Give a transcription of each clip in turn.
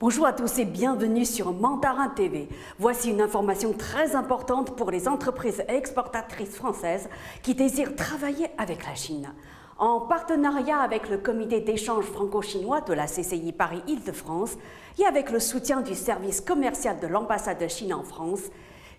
Bonjour à tous et bienvenue sur Mandarin TV. Voici une information très importante pour les entreprises exportatrices françaises qui désirent travailler avec la Chine. En partenariat avec le comité d'échange franco-chinois de la CCI Paris-Île-de-France et avec le soutien du service commercial de l'ambassade de Chine en France,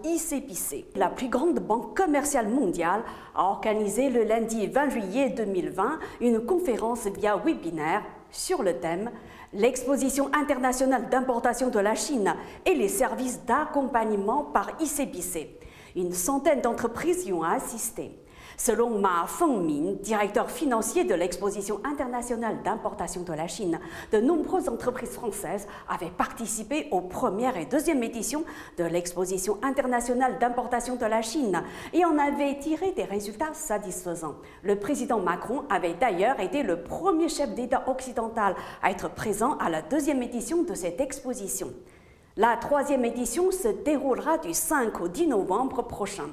ICBC, la plus grande banque commerciale mondiale, a organisé le lundi 20 juillet 2020 une conférence via webinaire sur le thème « L'exposition internationale d'importation de la Chine et les services d'accompagnement par ICBC ». Une centaine d'entreprises y ont assisté. Selon Ma Fengmin, directeur financier de l'exposition internationale d'importation de la Chine, de nombreuses entreprises françaises avaient participé aux premières et deuxièmes éditions de l'exposition internationale d'importation de la Chine et en avaient tiré des résultats satisfaisants. Le président Macron avait d'ailleurs été le premier chef d'État occidental à être présent à la deuxième édition de cette exposition. La troisième édition se déroulera du 5 au 10 novembre prochain.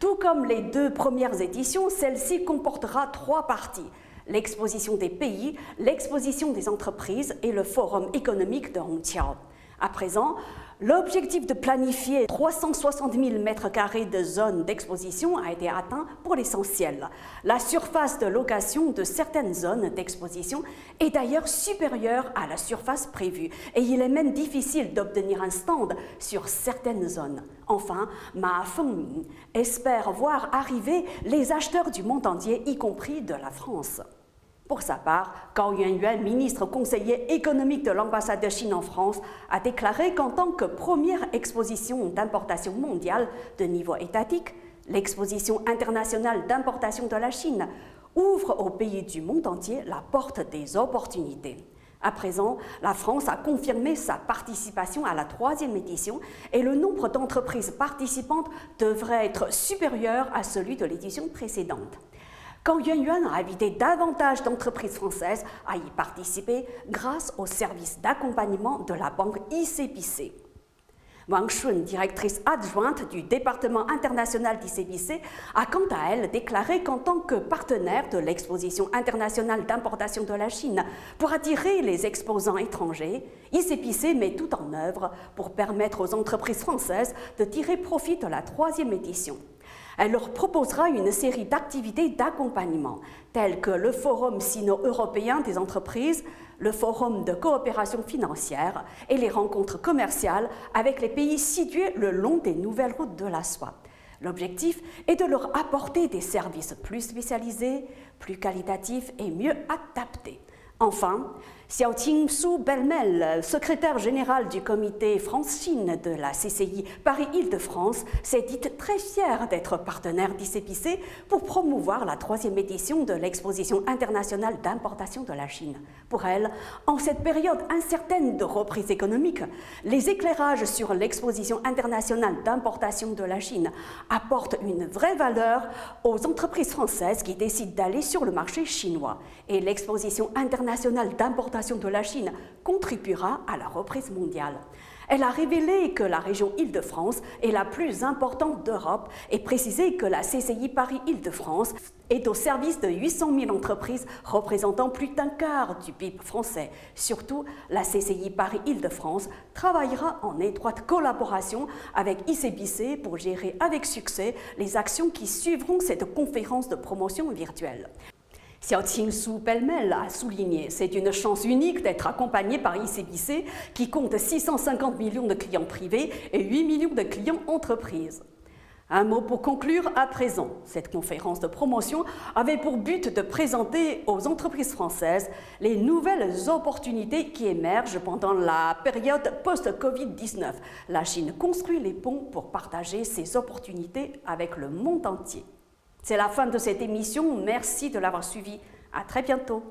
Tout comme les deux premières éditions, celle-ci comportera trois parties: l'exposition des pays, l'exposition des entreprises et le forum économique de Hongqiao. À présent, l'objectif de planifier 360 000 m² de zones d'exposition a été atteint pour l'essentiel. La surface de location de certaines zones d'exposition est d'ailleurs supérieure à la surface prévue et il est même difficile d'obtenir un stand sur certaines zones. Enfin, Ma Fengmin espère voir arriver les acheteurs du monde entier, y compris de la France. Pour sa part, Gao Yuanyuan, ministre conseiller économique de l'ambassade de Chine en France, a déclaré qu'en tant que première exposition d'importation mondiale de niveau étatique, l'exposition internationale d'importation de la Chine ouvre aux pays du monde entier la porte des opportunités. À présent, la France a confirmé sa participation à la troisième édition et le nombre d'entreprises participantes devrait être supérieur à celui de l'édition précédente. Gao Yuanyuan a invité davantage d'entreprises françaises à y participer grâce au service d'accompagnement de la banque ICBC. Wang Shun, directrice adjointe du département international d'ICBC, a quant à elle déclaré qu'en tant que partenaire de l'exposition internationale d'importation de la Chine pour attirer les exposants étrangers, ICBC met tout en œuvre pour permettre aux entreprises françaises de tirer profit de la troisième édition. Elle leur proposera une série d'activités d'accompagnement, telles que le Forum sino-européen des entreprises, le Forum de coopération financière et les rencontres commerciales avec les pays situés le long des nouvelles routes de la soie. L'objectif est de leur apporter des services plus spécialisés, plus qualitatifs et mieux adaptés. Enfin, Xiaoqing Su Belmel, secrétaire générale du comité France-Chine de la CCI Paris-Île-de-France, s'est dite très fière d'être partenaire d'ICBC pour promouvoir la troisième édition de l'exposition internationale d'importation de la Chine. Pour elle, en cette période incertaine de reprise économique, les éclairages sur l'exposition internationale d'importation de la Chine apportent une vraie valeur aux entreprises françaises qui décident d'aller sur le marché chinois. Et l'exposition internationale d'importation de la Chine contribuera à la reprise mondiale. Elle a révélé que la région Île-de-France est la plus importante d'Europe et précisé que la CCI Paris-Île-de-France est au service de 800 000 entreprises représentant plus d'un quart du PIB français. Surtout, la CCI Paris-Île-de-France travaillera en étroite collaboration avec ICBC pour gérer avec succès les actions qui suivront cette conférence de promotion virtuelle. Xiaoqing Su Belmel a souligné: c'est une chance unique d'être accompagné par ICBC qui compte 650 millions de clients privés et 8 millions de clients entreprises. Un mot pour conclure à présent. Cette conférence de promotion avait pour but de présenter aux entreprises françaises les nouvelles opportunités qui émergent pendant la période post-Covid-19. La Chine construit les ponts pour partager ces opportunités avec le monde entier. C'est la fin de cette émission. Merci de l'avoir suivi. À très bientôt.